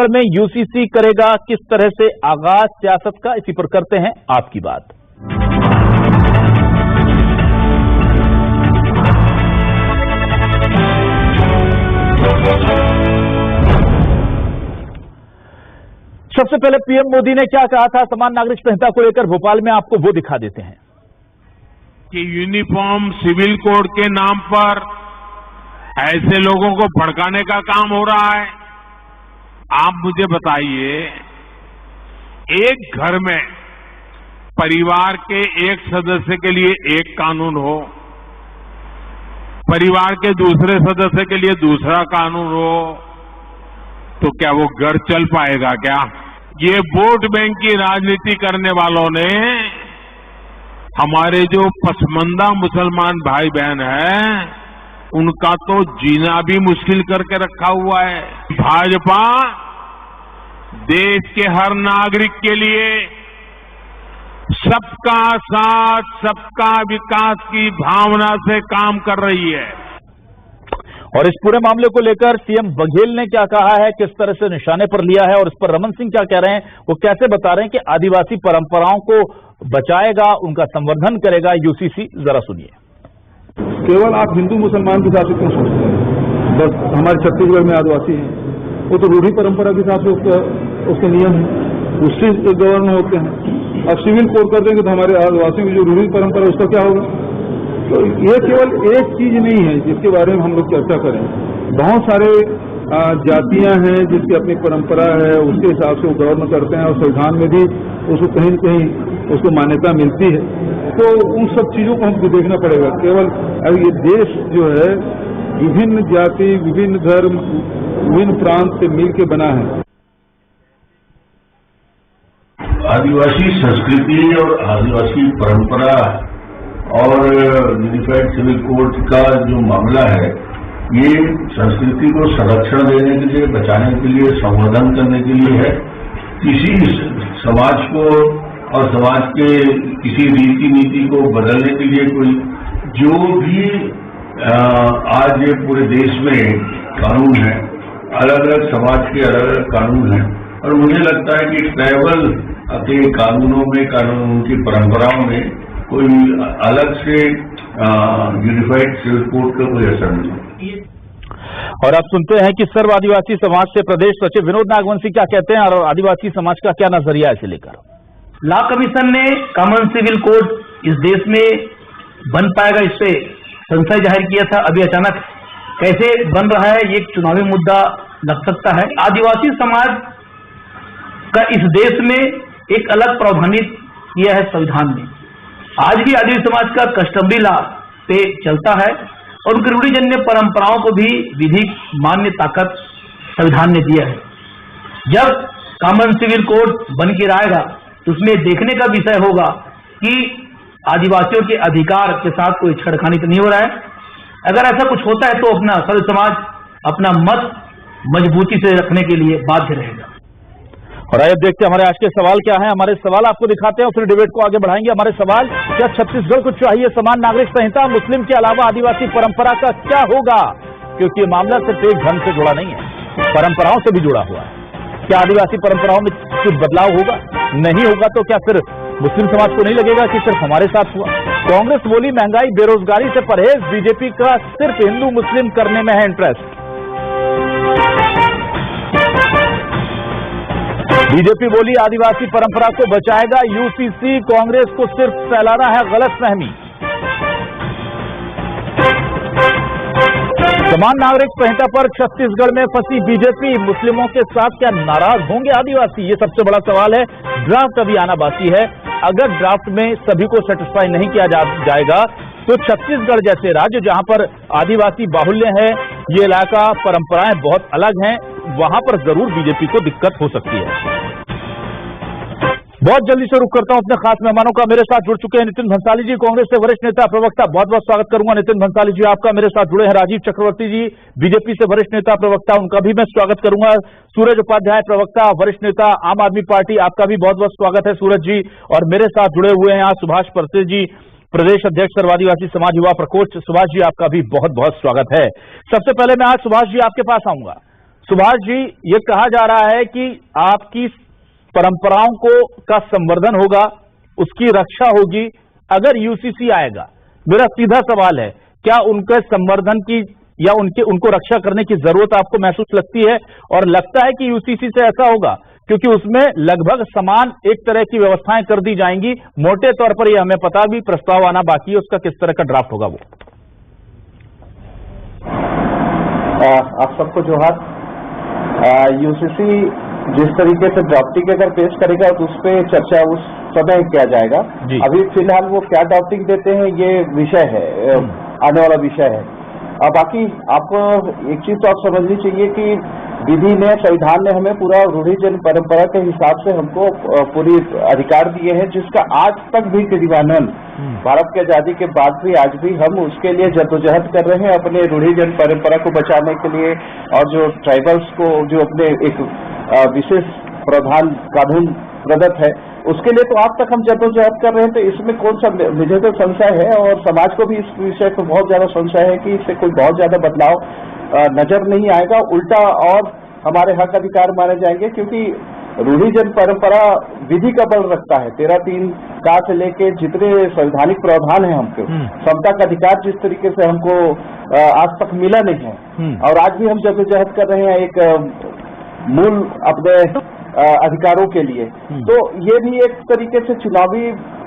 में यूसीसी करेगा किस तरह से आगाज सियासत का, इसी पर करते हैं आपकी बात। सबसे पहले पीएम मोदी ने क्या कहा था समान नागरिक संहिता को लेकर भोपाल में, आपको वो दिखा देते हैं कि यूनिफॉर्म सिविल कोड के नाम पर ऐसे लोगों को भड़काने का काम हो रहा है। आप मुझे बताइए, एक घर में परिवार के एक सदस्य के लिए एक कानून हो, परिवार के दूसरे सदस्य के लिए दूसरा कानून हो, तो क्या वो घर चल पाएगा क्या? ये वोट बैंक की राजनीति करने वालों ने हमारे जो पसमंदा मुसलमान भाई बहन हैं, उनका तो जीना भी मुश्किल करके रखा हुआ है। भाजपा देश के हर नागरिक के लिए सबका साथ, सबका विकास की भावना से काम कर रही है। और इस पूरे मामले को लेकर सीएम बघेल ने क्या कहा है, किस तरह से निशाने पर लिया है, और इस पर रमन सिंह क्या कह रहे हैं, वो कैसे बता रहे हैं कि आदिवासी परंपराओं को बचाएगा, उनका संवर्धन करेगा यूसीसी, जरा सुनिए। केवल आप हिंदू मुसलमान के हिसाब से क्यों सोचते हैं? बस हमारे छत्तीसगढ़ में आदिवासी हैं, वो तो रूढ़ी परंपरा के हिसाब से उसके नियम है, उससे गवर्न होते हैं। अब सिविल कोड कर देंगे तो हमारे आदिवासियों की जो रूढ़ी परंपरा है उसका क्या होगा? तो ये केवल एक चीज नहीं है जिसके बारे में हम लोग चर्चा करें। बहुत सारे जातियां हैं जिसकी अपनी परंपरा है, उसके हिसाब से वो गवर्न करते हैं, और संविधान में भी उसको कहीं न कहीं उसको मान्यता मिलती है। तो उन सब चीजों को हमको देखना पड़ेगा। केवल ये देश जो है विभिन्न जाति, विभिन्न धर्म, विभिन्न प्रांत से मिल के बना है। आदिवासी संस्कृति और आदिवासी परंपरा और यूनिफाइड सिविल कोड का जो मामला है, ये संस्कृति को संरक्षण देने के लिए, बचाने के लिए, संवर्धन करने के लिए है। किसी समाज को और समाज के किसी रीति नीति को बदलने के लिए कोई जो भी आज ये पूरे देश में कानून है, अलग अलग समाज के अलग अलग कानून हैं, और मुझे लगता है कि ट्राइबल के कानूनों में, उनकी परंपराओं में कोई अलग से यूनिफाइड सिविल कोड का कोई असर नहीं। और आप सुनते हैं कि सर्व आदिवासी समाज से प्रदेश सचिव विनोद नागवंशी क्या कहते हैं, और आदिवासी समाज का क्या नजरिया है इसे लेकर। लॉ कमीशन ने कॉमन सिविल कोड इस देश में बन पाएगा, इस पे संशय जाहिर किया था। अभी अचानक कैसे बन रहा है, ये एक चुनावी मुद्दा लग सकता है। आदिवासी समाज का इस देश में एक अलग प्रावधानित किया है संविधान में। आज भी आदिवासी समाज का कस्टमरी लॉ पे चलता है, और उनकी रूढ़िजन्य परंपराओं को भी विधिक मान्य ताकत संविधान ने दिया है। जब कॉमन सिविल कोड बन के आएगा तो उसमें देखने का विषय होगा कि आदिवासियों के अधिकार के साथ कोई छेड़खानी तो नहीं हो रहा है। अगर ऐसा कुछ होता है तो अपना सर्व समाज अपना मत मजबूती से रखने के लिए बाध्य रहेगा। और आइए देखते हैं हमारे आज के सवाल क्या है। हमारे सवाल आपको दिखाते हैं और फिर डिबेट को आगे बढ़ाएंगे। हमारे सवाल, क्या छत्तीसगढ़ को चाहिए समान नागरिक संहिता? मुस्लिम के अलावा आदिवासी परंपरा का क्या होगा? क्योंकि ये मामला सिर्फ एक धर्म से जुड़ा नहीं है, परंपराओं से भी जुड़ा हुआ है। क्या आदिवासी परंपराओं में कुछ बदलाव होगा? नहीं होगा तो क्या फिर मुस्लिम समाज को नहीं लगेगा कि सिर्फ हमारे साथ हुआ? कांग्रेस बोली महंगाई बेरोजगारी से परहेज, बीजेपी का सिर्फ हिंदू मुस्लिम करने में है इंटरेस्ट। बीजेपी बोली आदिवासी परंपरा को बचाएगा यूसीसी, कांग्रेस को सिर्फ फैलाना है गलतफहमी। समान नागरिक संहिता पर छत्तीसगढ़ में फंसी बीजेपी, मुस्लिमों के साथ क्या नाराज होंगे आदिवासी? ये सबसे बड़ा सवाल है। ड्राफ्ट अभी आना बाकी है। अगर ड्राफ्ट में सभी को सेटिस्फाई नहीं किया जाएगा तो छत्तीसगढ़ जैसे राज्य जहां पर आदिवासी बाहुल्य है, ये इलाका परंपराएं बहुत अलग हैं, वहां पर जरूर बीजेपी को दिक्कत हो सकती है। बहुत जल्दी से रुक करता हूं अपने खास मेहमानों का। मेरे साथ जुड़ चुके हैं नितिन भंसाली जी, कांग्रेस से वरिष्ठ नेता प्रवक्ता। बहुत बहुत स्वागत करूंगा नितिन भंसाली जी आपका। मेरे साथ जुड़े हैं राजीव चक्रवर्ती जी, बीजेपी से वरिष्ठ नेता प्रवक्ता, उनका भी मैं स्वागत करूंगा। सूरज उपाध्याय प्रवक्ता, वरिष्ठ नेता आम आदमी पार्टी, आपका भी बहुत बहुत स्वागत है सूरज जी। और मेरे साथ जुड़े हुए हैं आज सुभाष परसे जी, प्रदेश अध्यक्ष सर्व आदिवासी समाज युवा प्रकोष्ठ। सुभाष जी आपका भी बहुत बहुत स्वागत है। सबसे पहले मैं आज सुभाष जी आपके पास आऊंगा। सुभाष जी, ये कहा जा रहा है कि आपकी परंपराओं का संवर्धन होगा, उसकी रक्षा होगी अगर यूसीसी आएगा। मेरा सीधा सवाल है, क्या उनके संवर्धन की या उनको रक्षा करने की जरूरत आपको महसूस लगती है? और लगता है कि यूसीसी से ऐसा होगा क्योंकि उसमें लगभग समान एक तरह की व्यवस्थाएं कर दी जाएंगी। मोटे तौर पर यह हमें पता भी, प्रस्ताव आना बाकी है, उसका किस तरह का ड्राफ्ट होगा वो। आप सबको जोहार। यूसीसी जिस तरीके से ड्राफ्टिंग अगर पेश करेगा तो उस पर चर्चा उस समय किया जाएगा। अभी फिलहाल वो क्या ड्राफ्टिंग देते हैं ये विषय है, आने वाला विषय है। बाकी आपको एक चीज तो आप समझनी चाहिए कि विधि ने, संविधान ने हमें पूरा रूढ़िजन परंपरा के हिसाब से हमको पूरी अधिकार दिए हैं, जिसका आज तक भी क्रियान्वयन भारत की आजादी के बाद भी आज भी हम उसके लिए जद्दोजहद कर रहे हैं, अपने रूढ़िजन परंपरा को बचाने के लिए। और जो ट्राइबल्स को जो अपने एक विशेष प्रावधान कानून प्रदत्त है उसके लिए तो आज तक हम जद्दोजहद कर रहे हैं। तो इसमें कौन सा मुझे तो संशय है और समाज को भी इस विषय पर बहुत ज्यादा संशय है कि इससे कोई बहुत ज्यादा बदलाव नजर नहीं आएगा, उल्टा और हमारे हक अधिकार माने जाएंगे। क्योंकि रूढ़िजन परंपरा विधि का बल रखता है। 13(3) का से लेके जितने संवैधानिक प्रावधान है हमको, समता का अधिकार जिस तरीके से हमको आज तक मिला नहीं है और आज भी हम जद्दोजहद कर रहे हैं एक मूल अपने अधिकारों के लिए, तो ये भी एक तरीके से चुनावी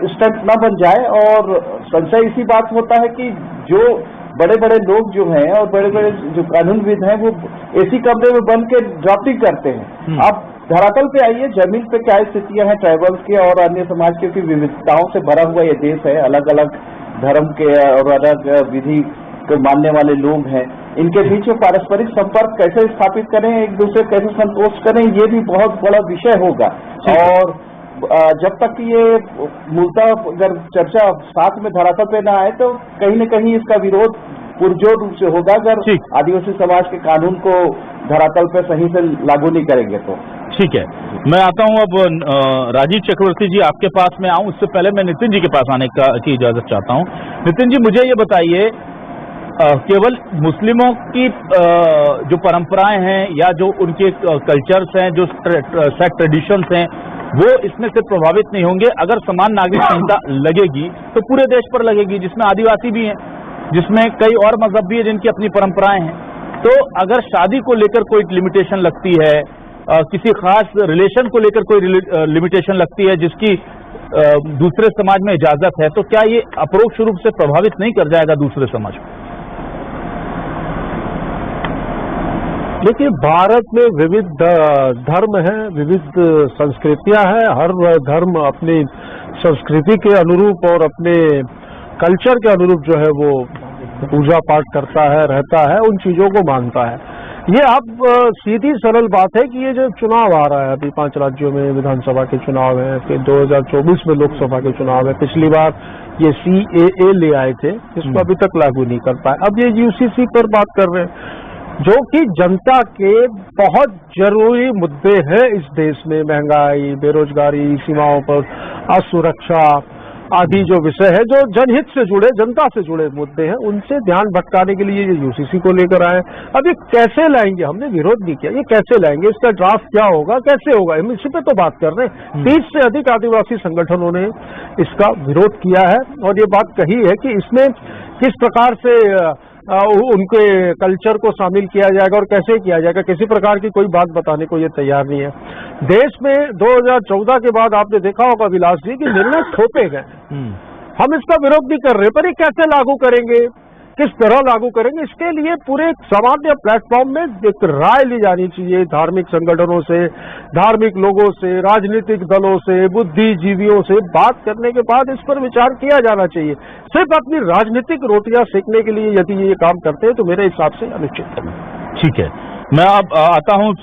स्टंट न बन जाए। और संशय इसी बात होता है कि जो बड़े बड़े लोग जो हैं और बड़े बड़े जो कानूनविद हैं वो एसी कमरे में बन के ड्राफ्टिंग करते हैं। आप धरातल पे आइए, जमीन पे क्या स्थितियां हैं ट्राइबल्स के और अन्य समाज के, क्योंकि विविधताओं से भरा हुआ ये देश है। अलग अलग धर्म के और अलग विधि को मानने वाले लोग हैं, इनके बीच में पारस्परिक संपर्क कैसे स्थापित करें, एक दूसरे कैसे संतोष करें, ये भी बहुत बड़ा विषय होगा। और जब तक ये मूलतः अगर चर्चा साथ में धरातल पे ना आए तो कहीं न कहीं इसका विरोध पुरजोर रूप से होगा अगर आदिवासी समाज के कानून को धरातल पे सही से लागू नहीं करेंगे तो। ठीक है, मैं आता हूं अब राजीव चक्रवर्ती जी आपके पास में आऊं, उससे पहले मैं नितिन जी के पास आने की इजाजत चाहता हूं। नितिन जी, मुझे ये बताइए, केवल मुस्लिमों की जो परंपराएं हैं या जो उनके कल्चर्स हैं, जो सेट ट्रेडिशंस हैं, वो इसमें से प्रभावित नहीं होंगे। अगर समान नागरिक संहिता लगेगी तो पूरे देश पर लगेगी, जिसमें आदिवासी भी हैं, जिसमें कई और मजहब भी है जिनकी अपनी परंपराएं हैं। तो अगर शादी को लेकर कोई लिमिटेशन लगती है, किसी खास रिलेशन को लेकर कोई लिमिटेशन लगती है जिसकी दूसरे समाज में इजाजत है, तो क्या ये अपरोक्ष रूप से प्रभावित नहीं कर जाएगा दूसरे समाज को? देखिए, भारत में विविध धर्म हैं, विविध संस्कृतियां हैं। हर धर्म अपनी संस्कृति के अनुरूप और अपने कल्चर के अनुरूप जो है वो पूजा पाठ करता है, रहता है, उन चीजों को मानता है। ये अब सीधी सरल बात है कि ये जो चुनाव आ रहा है, अभी 5 राज्यों में विधानसभा के चुनाव है, फिर 2024 में लोकसभा के चुनाव है। पिछली बार ये CAA ले आए थे, इसको अभी तक लागू नहीं कर पाए। अब ये UCC पर बात कर रहे हैं, जो कि जनता के बहुत जरूरी मुद्दे हैं इस देश में। महंगाई, बेरोजगारी, सीमाओं पर असुरक्षा आदि जो विषय है, जो जनहित से जुड़े, जनता से जुड़े मुद्दे हैं, उनसे ध्यान भटकाने के लिए ये UCC को लेकर आए। अब ये कैसे लाएंगे? हमने विरोध नहीं किया, ये कैसे लाएंगे, इसका ड्राफ्ट क्या होगा, कैसे होगा, हम इसी पे तो बात कर रहे हैं। 30 से अधिक आदिवासी संगठनों ने इसका विरोध किया है और ये बात कही है कि इसमें किस प्रकार से उनके कल्चर को शामिल किया जाएगा और कैसे किया जाएगा, किसी प्रकार की कोई बात बताने को ये तैयार नहीं है। देश में 2014 के बाद आपने देखा होगा विलास जी कि निर्णय थोपे गए। हम इसका विरोध नहीं कर रहे, पर ये कैसे लागू करेंगे, किस तरह लागू करेंगे, इसके लिए पूरे सामान्य प्लेटफॉर्म में एक राय ली जानी चाहिए। धार्मिक संगठनों से, धार्मिक लोगों से, राजनीतिक दलों से, बुद्धिजीवियों से बात करने के बाद इस पर विचार किया जाना चाहिए। सिर्फ अपनी राजनीतिक रोटियां सेकने के लिए यदि ये काम करते हैं तो मेरे हिसाब से अनुचित है। ठीक है, मैं अब आता हूं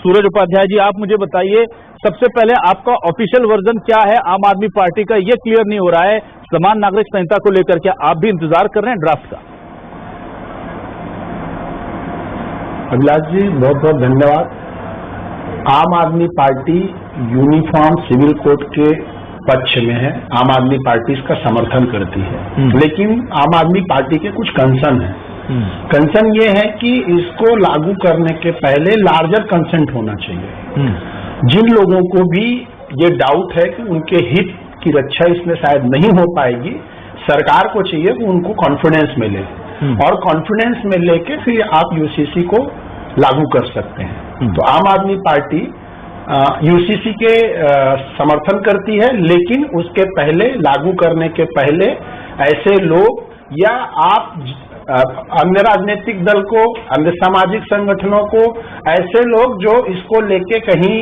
सूरज उपाध्याय जी, आप मुझे बताइए, सबसे पहले आपका ऑफिशियल वर्जन क्या है आम आदमी पार्टी का? ये क्लियर नहीं हो रहा है समान नागरिक संहिता को लेकर, क्या आप भी इंतजार कर रहे हैं ड्राफ्ट का? अभिलाष जी, बहुत बहुत धन्यवाद। आम आदमी पार्टी यूनिफॉर्म सिविल कोड के पक्ष में है, आम आदमी पार्टी इसका समर्थन करती है, लेकिन आम आदमी पार्टी के कुछ कंसर्न हैं। कंसर्न ये है कि इसको लागू करने के पहले लार्जर कंसेंट होना चाहिए। जिन लोगों को भी ये डाउट है कि उनके हित की रक्षा इसमें शायद नहीं हो पाएगी, सरकार को चाहिए कि उनको कॉन्फिडेंस मिले और कॉन्फिडेंस में लेके फिर आप यूसीसी को लागू कर सकते हैं। तो आम आदमी पार्टी यूसीसी के समर्थन करती है, लेकिन उसके पहले, लागू करने के पहले ऐसे लोग या आप अन्य राजनीतिक दल को, अन्य सामाजिक संगठनों को, ऐसे लोग जो इसको लेके कहीं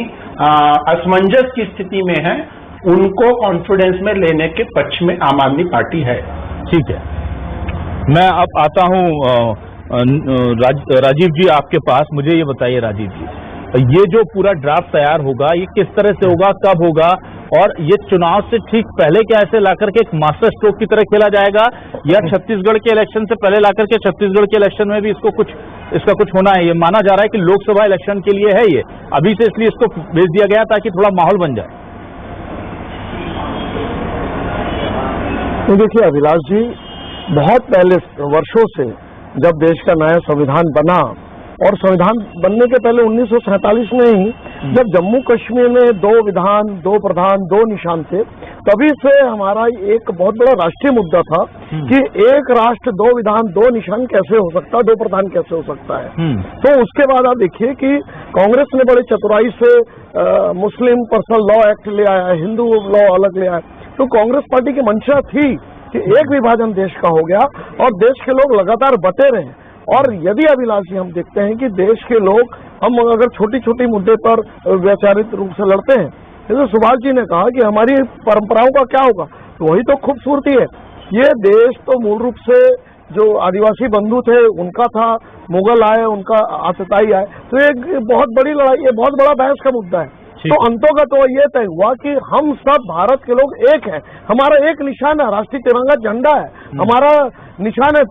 असमंजस की स्थिति में हैं, उनको कॉन्फिडेंस में लेने के पक्ष में आम आदमी पार्टी है। ठीक है, मैं अब आता हूं राजीव जी आपके पास। मुझे ये बताइए राजीव जी, ये जो पूरा ड्राफ्ट तैयार होगा ये किस तरह से होगा, कब होगा, और ये चुनाव से ठीक पहले क्या ऐसे लाकर के एक मास्टर स्ट्रोक की तरह खेला जाएगा, या छत्तीसगढ़ के इलेक्शन से पहले लाकर के छत्तीसगढ़ के इलेक्शन में भी इसका कुछ होना है? ये माना जा रहा है कि लोकसभा इलेक्शन के लिए है ये अभी से, इसलिए इसको भेज दिया गया ताकि थोड़ा माहौल बन जाए। तो देखिए अभिलाष जी, बहुत पहले वर्षों से जब देश का नया संविधान बना, और संविधान बनने के पहले 1947 में ही जब जम्मू कश्मीर में 2 विधान, 2 प्रधान, 2 निशान थे, तभी से हमारा एक बहुत बड़ा राष्ट्रीय मुद्दा था कि एक राष्ट्र 2 विधान 2 निशान कैसे हो सकता है, 2 प्रधान कैसे हो सकता है। तो उसके बाद आप देखिए कि कांग्रेस ने बड़े चतुराई से मुस्लिम पर्सनल लॉ एक्ट ले आया, हिंदू लॉ अलग ले आया। तो कांग्रेस पार्टी की मंशा थी कि एक विभाजन देश का हो गया और देश के लोग लगातार बटे रहे। और यदि अभिलाष जी हम देखते हैं कि देश के लोग, हम अगर छोटी छोटी मुद्दे पर वैचारिक रूप से लड़ते हैं, जैसे सुभाष जी ने कहा कि हमारी परंपराओं का क्या होगा, तो वही तो खूबसूरती है। ये देश तो मूल रूप से जो आदिवासी बंधु थे उनका था, मुगल आए, उनका आतताई आए, तो एक बहुत बड़ी लड़ाई, ये बहुत बड़ा बहस का मुद्दा है। तो अंतोगत तो ये तय हुआ कि हम सब भारत के लोग एक हैं, हमारा एक निशान है, राष्ट्रीय तिरंगा झंडा है, हमारा निशान है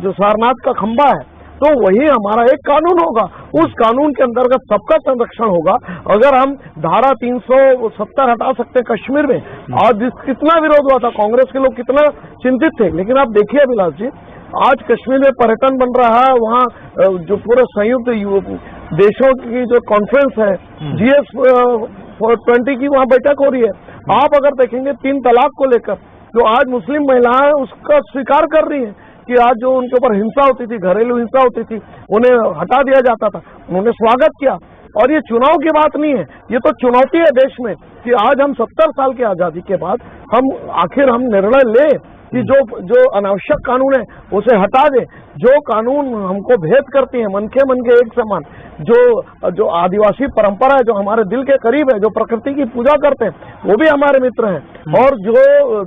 जो सारनाथ का खंबा है, तो वही हमारा एक कानून होगा। उस कानून के अंतर्गत सबका संरक्षण होगा। अगर हम धारा 370 हटा सकते कश्मीर में, और कितना विरोध हुआ था, कांग्रेस के लोग कितना चिंतित थे, लेकिन आप देखिए अभिलाष जी, आज कश्मीर में पर्यटन बन रहा है, वहाँ जो पूरे संयुक्त देशों की जो कॉन्फ्रेंस है, GS20 की वहाँ बैठक हो रही है। आप अगर देखेंगे 3 तलाक को लेकर जो आज मुस्लिम महिलाएं उसका स्वीकार कर रही हैं कि आज जो उनके ऊपर हिंसा होती थी, घरेलू हिंसा होती थी, उन्हें हटा दिया जाता था, उन्होंने स्वागत किया। और ये चुनाव की बात नहीं है, ये तो चुनौती है देश में कि आज हम 70 साल की आजादी के बाद हम आखिर निर्णय लें कि जो अनावश्यक कानून है उसे हटा दे, जो कानून हमको भेद करती है, मन के एक समान, जो आदिवासी परंपरा है, जो हमारे दिल के करीब है, जो प्रकृति की पूजा करते हैं, वो भी हमारे मित्र हैं, और जो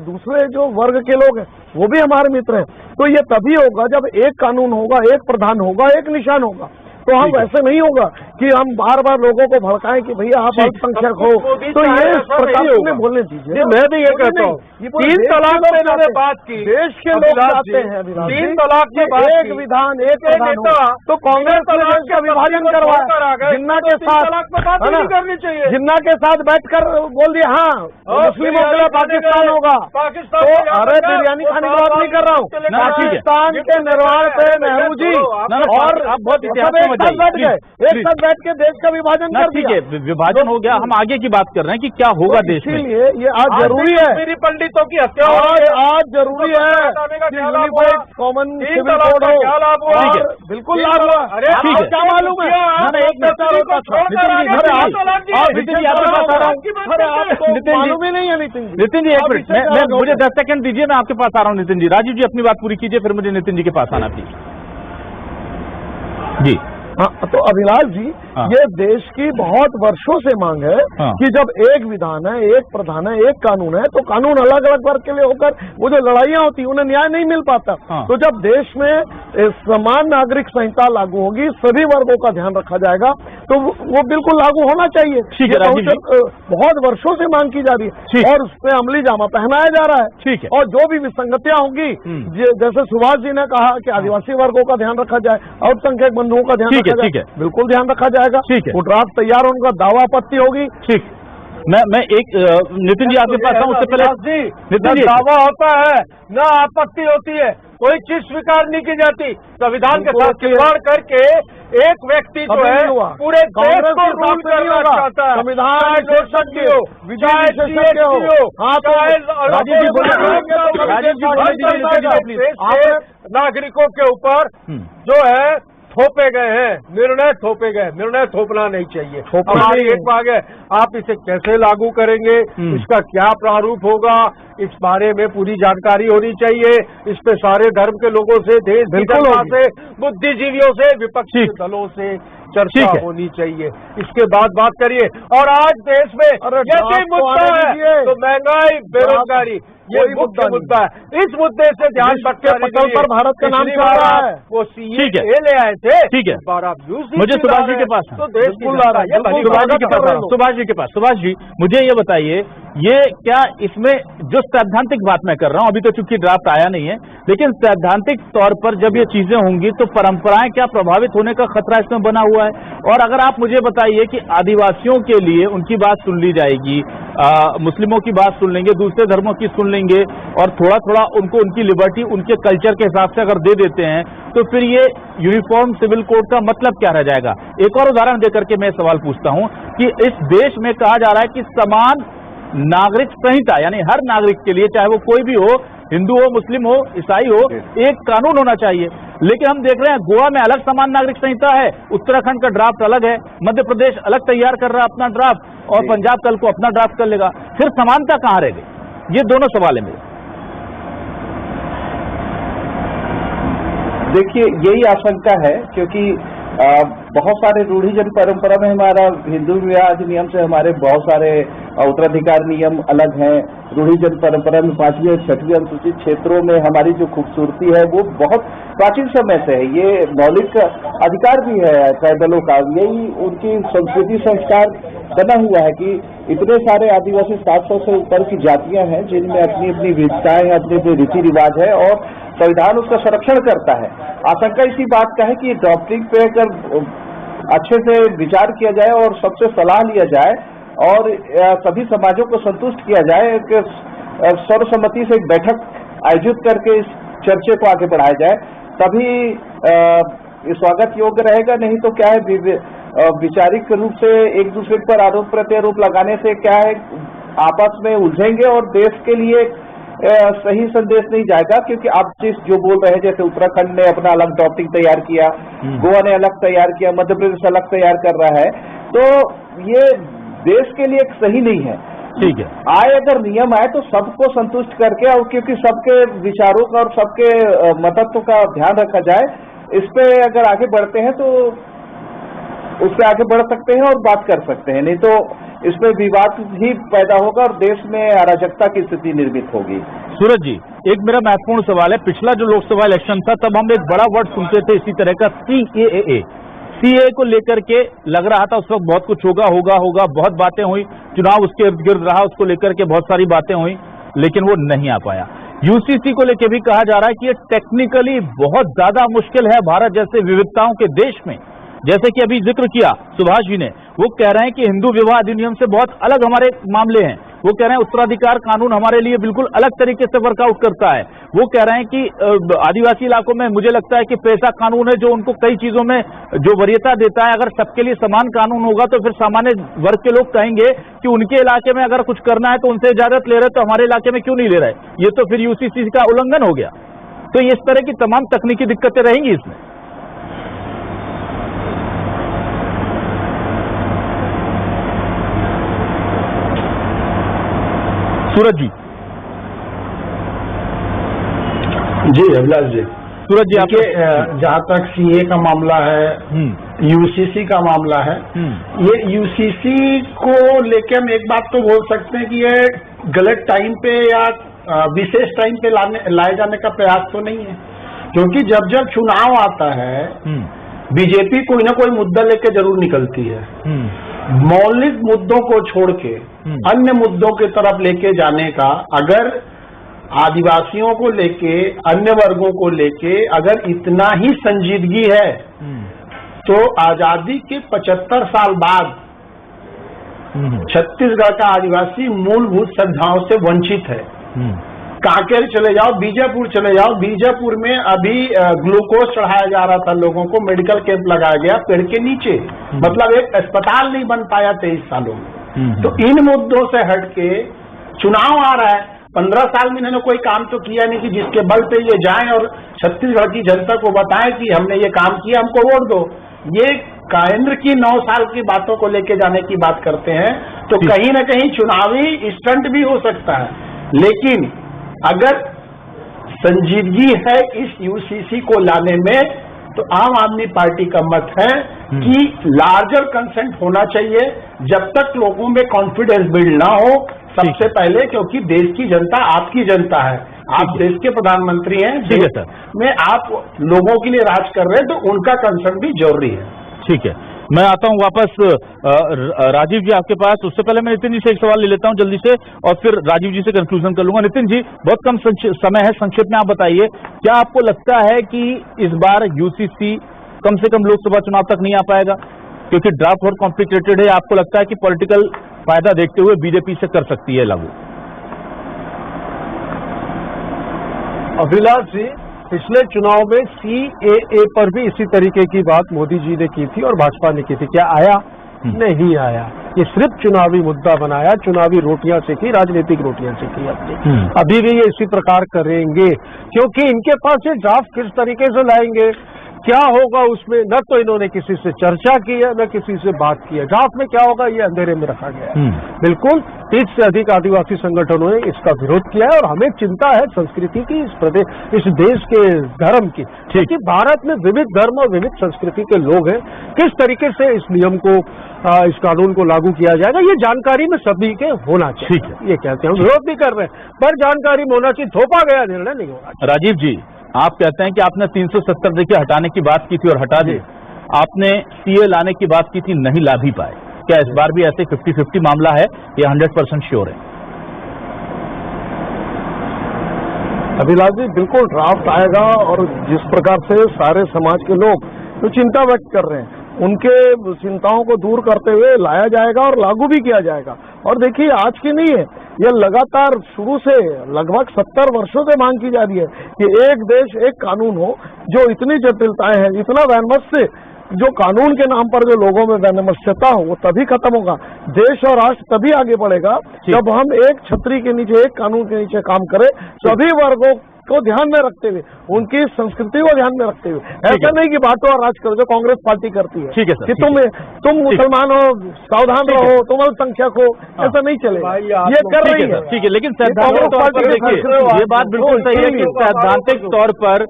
दूसरे जो वर्ग के लोग हैं वो भी हमारे मित्र हैं। तो ये तभी होगा जब एक कानून होगा, एक प्रधान होगा, एक निशान होगा। तो हम वैसे नहीं होगा कि हम बार बार लोगों को भड़काएं कि भैया आप अल्पसंख्यक हो, तो ये इस प्रकार में बोलने दीजिए। मैं भी ये कहता हूँ, 3 तलाक पे इन्होंने बात की, देश के लोग चाहते हैं 3 तलाक के बाद एक विधान, एक प्रधान हो। तो कांग्रेस ने देश का विभाजन करवाया, जिन्ना के साथ जिन्ना के साथ बैठकर बोल दिया हाँ मुस्लिमों के लिए पाकिस्तान होगा। तो अरे बिरयानी खाने की बात नहीं कर रहा हूँ, पाकिस्तान के निर्माण पे नेहरू जी और बहुत एक साथ बैठ के देश का विभाजन कर दिया। ठीक है, विभाजन हो गया, हम आगे की बात कर रहे हैं कि क्या होगा देश में। इसीलिए ये आज जरूरी है, मेरी पंडितों की हत्या आज जरूरी है कि यूनिफाइड कॉमन सिविल कोड हो। ठीक है, बिल्कुल लाभ हुआ। ठीक है, क्या मालूम है, मालूम ही नहीं है नितिन जी। एक मिनट, मुझे 10 सेकंड दीजिए, मैं आपके पास आ रहा हूँ। नितिन जी, राजीव जी अपनी बात पूरी कीजिए, फिर मुझे नितिन जी के पास आना प्लीज जी। हाँ, तो अभिलाष जी, ये देश की बहुत वर्षों से मांग है कि जब एक विधान है, एक प्रधान है, एक कानून है, तो कानून अलग अलग वर्ग के लिए होकर वो जो लड़ाइयां होती उन्हें न्याय नहीं मिल पाता। तो जब देश में समान नागरिक संहिता लागू होगी, सभी वर्गों का ध्यान रखा जाएगा, तो वो बिल्कुल लागू होना चाहिए। ठीक है, बहुत वर्षों से मांग की जा रही है और उसमें अमली जामा पहनाया जा रहा है। ठीक है, और जो भी विसंगतियां होंगी, जैसे सुभाष जी ने कहा कि आदिवासी वर्गों का ध्यान रखा जाए, अल्पसंख्यक बंधुओं का ध्यान रखा जाए, बिल्कुल ध्यान रखा जाएगा। ठीक है, वो ड्राफ्ट तैयार, उनका दावा आपत्ति होगी। ठीक, मैं एक नितिन जी आपके पास आऊं, उससे पहले नितिन जी, दावा होता है न आपत्ति होती है, कोई चीज स्वीकार नहीं की जाती। संविधान के साथ खिलवाड़ करके एक व्यक्ति जो है पूरे देश को रूल करना चाहता है। संविधान विशेषज्ञ हो, नागरिकों के ऊपर जो है थोपे गए हैं, निर्णय थोपे गए। निर्णय थोपना नहीं चाहिए। हमारी एक मांग है, आप इसे कैसे लागू करेंगे, इसका क्या प्रारूप होगा, इस बारे में पूरी जानकारी होनी चाहिए। इस पे सारे धर्म के लोगों से, देश की जनता से, बुद्धिजीवियों से, विपक्षी दलों से चर्चा होनी चाहिए। इसके बाद बात करिए। और आज देश में यही मुद्दा है तो महंगाई, बेरोजगारी, ये मुख्य मुद्दा है। इस मुद्दे से ध्यान रखते पटल पर भारत का नाम चल रहा है। वो सीए ले आए थे, ठीक है। बार आप मुझे सुभाष जी के पास तो देश सुभाष जी के पास, सुभाष जी के पास। सुभाष जी, मुझे ये बताइए, ये क्या इसमें जो सैद्धांतिक बात मैं कर रहा हूं, अभी तो चूंकि ड्राफ्ट आया नहीं है, लेकिन सैद्धांतिक तौर पर जब ये चीजें होंगी तो परंपराएं क्या प्रभावित होने का खतरा इसमें बना हुआ है? और अगर आप मुझे बताइए कि आदिवासियों के लिए उनकी बात सुन ली जाएगी, मुस्लिमों की बात सुन लेंगे, दूसरे धर्मों की सुन लेंगे, और थोड़ा थोड़ा उनको उनकी लिबर्टी उनके कल्चर के हिसाब से अगर दे देते हैं, तो फिर ये यूनिफॉर्म सिविल कोड का मतलब क्या रह जाएगा? एक और उदाहरण देकर के मैं सवाल पूछता हूं कि इस देश में कहा जा रहा है कि समान नागरिक संहिता, यानी हर नागरिक के लिए, चाहे वो कोई भी हो, हिंदू हो, मुस्लिम हो, ईसाई हो, एक कानून होना चाहिए। लेकिन हम देख रहे हैं गोवा में अलग समान नागरिक संहिता है, उत्तराखंड का ड्राफ्ट अलग है, मध्य प्रदेश अलग तैयार कर रहा है अपना ड्राफ्ट, और पंजाब कल को अपना ड्राफ्ट कर लेगा। फिर समानता कहां रह गई? ये दोनों सवाल है मेरे। देखिए, यही आशंका है, क्योंकि बहुत सारे रूढ़िजन परंपरा में हमारा हिंदू विवाह अधिनियम से हमारे बहुत सारे उत्तराधिकार नियम अलग हैं। रूढ़िजन परंपरा में 5वीं और 6वीं अनुसूचित क्षेत्रों में हमारी जो खूबसूरती है वो बहुत प्राचीन समय से है। ये मौलिक अधिकार भी है ट्राइबलों का, यही उनकी संस्कृति संस्कार बना हुआ है कि इतने सारे आदिवासी 700 से ऊपर की जातियां हैं जिनमें अपनी अपनी विविधताएं, अपने अपने रीति रिवाज है, और संविधान उसका संरक्षण करता है। आशंका इसी बात का है कि डॉक्ट्रिन पे अगर अच्छे से विचार किया जाए और सबसे सलाह लिया जाए और सभी समाजों को संतुष्ट किया जाए, सर्वसम्मति से एक बैठक आयोजित करके इस चर्चे को आगे बढ़ाया जाए, तभी स्वागत योग्य रहेगा। नहीं तो क्या है, वैचारिक रूप से एक दूसरे पर आरोप प्रत्यारोप लगाने से क्या है, आपस में उलझेंगे और देश के लिए सही संदेश नहीं जाएगा। क्योंकि आप जो बोल रहे हैं, जैसे उत्तराखंड ने अपना अलग डॉक्ट्रिन तैयार किया, गोवा ने अलग तैयार किया, मध्य प्रदेश अलग तैयार कर रहा है, तो ये देश के लिए सही नहीं है। ठीक है, आए अगर नियम आए तो सबको संतुष्ट करके, और क्योंकि सबके विचारों का और सबके मतत्व का ध्यान रखा जाए, इस पे अगर आगे बढ़ते हैं तो उससे आगे बढ़ सकते हैं और बात कर सकते हैं। नहीं तो इसमें विवाद ही पैदा होगा और देश में अराजकता की स्थिति निर्मित होगी। सूरज जी, एक मेरा महत्वपूर्ण सवाल है। पिछला जो लोकसभा इलेक्शन था तब हम एक बड़ा वर्ड सुनते थे इसी तरह का, सीएए को लेकर के लग रहा था उस वक्त बहुत कुछ होगा, बहुत बातें हुई, चुनाव उसके इर्द गिर्द रहा, उसको लेकर के बहुत सारी बातें हुई, लेकिन वो नहीं आ पाया। यूसीसी को लेकर भी कहा जा रहा है कि ये टेक्निकली बहुत ज्यादा मुश्किल है भारत जैसे विविधताओं के देश में। जैसे कि अभी जिक्र किया सुभाष जी ने, वो कह रहे हैं कि हिंदू विवाह अधिनियम से बहुत अलग हमारे मामले हैं। वो कह रहे हैं उत्तराधिकार कानून हमारे लिए बिल्कुल अलग तरीके से वर्कआउट करता है। वो कह रहे हैं कि आदिवासी इलाकों में मुझे लगता है कि पेशा कानून है जो उनको कई चीजों में जो वरीयता देता है। अगर सबके लिए समान कानून होगा तो फिर सामान्य वर्ग के लोग कहेंगे कि उनके इलाके में अगर कुछ करना है तो उनसे इजाजत ले रहे, तो हमारे इलाके में क्यों नहीं ले रहे? ये तो फिर यूसीसी का उल्लंघन हो गया। तो इस तरह की तमाम तकनीकी दिक्कतें रहेंगी इसमें। सूरज जी। जी अभिलाष जी। सूरज जी, आपके जहाँ तक सीए का मामला है, यूसीसी का मामला है, ये यूसीसी को लेके हम एक बात तो बोल सकते हैं कि ये गलत टाइम पे या विशेष टाइम पे लाए जाने का प्रयास तो नहीं है। क्योंकि जब जब चुनाव आता है, बीजेपी कोई ना कोई मुद्दा लेके जरूर निकलती है। मौलिक मुद्दों को छोड़ के अन्य मुद्दों की तरफ लेके जाने का, अगर आदिवासियों को लेके, अन्य वर्गों को लेके अगर इतना ही संजीदगी है, तो आजादी के 75 साल बाद छत्तीसगढ़ का आदिवासी मूलभूत सुविधाओं से वंचित है। कांकेर चले जाओ, बीजापुर चले जाओ, बीजापुर में अभी ग्लूकोज चढ़ाया जा रहा था लोगों को, मेडिकल कैंप लगाया गया पेड़ के नीचे, मतलब एक अस्पताल नहीं बन पाया 23 सालों में। तो इन मुद्दों से हटके चुनाव आ रहा है, 15 साल में इन्होंने कोई काम तो किया नहीं कि जिसके बल पे ये जाएं और छत्तीसगढ़ की जनता को बताएं कि हमने ये काम किया, हमको वोट दो। ये केंद्र की 9 साल की बातों को लेके जाने की बात करते हैं, तो कहीं ना कहीं चुनावी स्टंट भी हो सकता है। लेकिन अगर संजीदगी है इस यूसीसी को लाने में, तो आम आदमी पार्टी का मत है कि लार्जर कंसेंट होना चाहिए जब तक लोगों में कॉन्फिडेंस बिल्ड ना हो सबसे पहले, क्योंकि देश की जनता आपकी जनता है, आप देश के प्रधानमंत्री हैं, ठीक है सर, में आप लोगों के लिए राज कर रहे हैं, तो उनका कंसर्न भी जरूरी है। ठीक है, मैं आता हूं वापस राजीव जी आपके पास। उससे पहले मैं नितिन जी से एक सवाल ले लेता हूं जल्दी से, और फिर राजीव जी से कंक्लूजन कर लूंगा। नितिन जी, बहुत कम समय है, संक्षिप्त में आप बताइए, क्या आपको लगता है कि इस बार यूसीसी कम से कम लोकसभा चुनाव तक नहीं आ पाएगा, क्योंकि ड्राफ्ट बहुत कॉम्प्लिकेटेड है? आपको लगता है कि पॉलिटिकल फायदा देखते हुए बीजेपी से कर सकती है लागू? अभिलाष जी, पिछले चुनाव में CAA पर भी इसी तरीके की बात मोदी जी ने की थी और भाजपा ने की थी, क्या आया? नहीं आया। ये सिर्फ चुनावी मुद्दा बनाया, चुनावी रोटियां सेकी, राजनीतिक रोटियां सेकी अपनी। अभी भी ये इसी प्रकार करेंगे, क्योंकि इनके पास ये ड्राफ्ट किस तरीके से लाएंगे, क्या होगा उसमें, न तो इन्होंने किसी से चर्चा की है, न किसी से बात की है। ड्राफ्ट में क्या होगा ये अंधेरे में रखा गया है। बिल्कुल 30 से अधिक आदिवासी संगठनों ने इसका विरोध किया है, और हमें चिंता है संस्कृति की, इस देश के धर्म की, क्योंकि भारत में विविध धर्म और विविध संस्कृति के लोग हैं। किस तरीके से इस नियम को, इस कानून को लागू किया जाएगा, ये जानकारी में सभी के होना चाहिए। ये कहते हैं, हम विरोध भी कर रहे हैं, पर जानकारी में होना चाहिए, थोपा गया निर्णय नहीं होना चाहिए। राजीव जी, आप कहते हैं कि आपने 370 देखिए हटाने की बात की थी और हटा दी, आपने CA लाने की बात की थी, नहीं ला भी पाए। क्या इस बार भी ऐसे 50-50 मामला है या 100% श्योर है? अभिलाष जी, बिल्कुल ड्राफ्ट आएगा, और जिस प्रकार से सारे समाज के लोग तो चिंता व्यक्त कर रहे हैं, उनके चिंताओं को दूर करते हुए लाया जाएगा और लागू भी किया जाएगा। और देखिए, आज की नहीं है, यह लगातार शुरू से लगभग 70 वर्षों से मांग की जा रही है कि एक देश एक कानून हो। जो इतनी जटिलताएं हैं, इतना वैमनस्य, जो कानून के नाम पर जो लोगों में वैमनस्यता हो, वो तभी खत्म होगा। देश और राष्ट्र तभी आगे बढ़ेगा जब हम एक छतरी के नीचे, एक कानून के नीचे काम करें, सभी वर्गों को ध्यान में रखते हुए, उनकी संस्कृति को ध्यान में रखते हुए। ऐसा नहीं कि बांटो और राज करो, जो कांग्रेस पार्टी करती है। ठीक है सर, कि तुम मुसलमान हो, सावधान रहो, तुम अल्पसंख्यक हो, ऐसा नहीं चलेगा। ये कर रही है, ठीक है, लेकिन सैद्धांतिक तौर पर देखिए, ये बात बिल्कुल सही है कि सैद्धांतिक तौर पर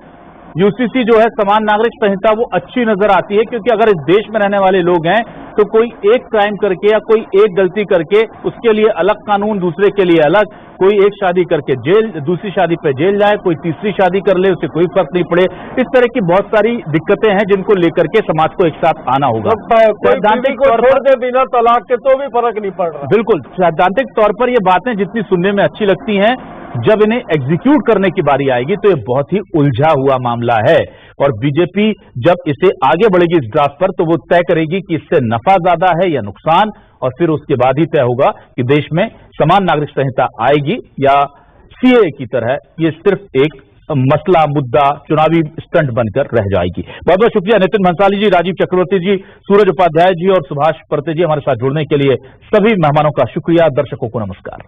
यूसीसी जो है, समान नागरिक संहिता, वो अच्छी नजर आती है, क्योंकि अगर इस देश में रहने वाले लोग हैं तो कोई एक क्राइम करके या कोई एक गलती करके उसके लिए अलग कानून, दूसरे के लिए अलग, कोई एक शादी करके जेल, दूसरी शादी पे जेल जाए, कोई तीसरी शादी कर ले, उससे कोई फर्क नहीं पड़े। इस तरह की बहुत सारी दिक्कतें हैं जिनको लेकर के समाज को एक साथ आना होगा। सैद्धांतिक तौर पर बिना तलाक के तो भी फर्क नहीं पड़ रहा। बिल्कुल, सैद्धांतिक तौर पर ये बातें जितनी सुनने में अच्छी लगती हैं, जब इन्हें एग्जीक्यूट करने की बारी आएगी तो ये बहुत ही उलझा हुआ मामला है। और बीजेपी जब इसे आगे बढ़ेगी इस ड्राफ्ट पर, तो वो तय करेगी कि इससे नफा ज्यादा है या नुकसान, और फिर उसके बाद ही तय होगा कि देश में समान नागरिक संहिता आएगी या CAA की तरह ये सिर्फ एक मसला, मुद्दा, चुनावी स्टंट बनकर रह जाएगी। बहुत बहुत शुक्रिया नितिन भंसाली जी, राजीव चक्रवर्ती जी, सूरज उपाध्याय जी और सुभाष परते जी, हमारे साथ जुड़ने के लिए। सभी मेहमानों का शुक्रिया। दर्शकों को नमस्कार।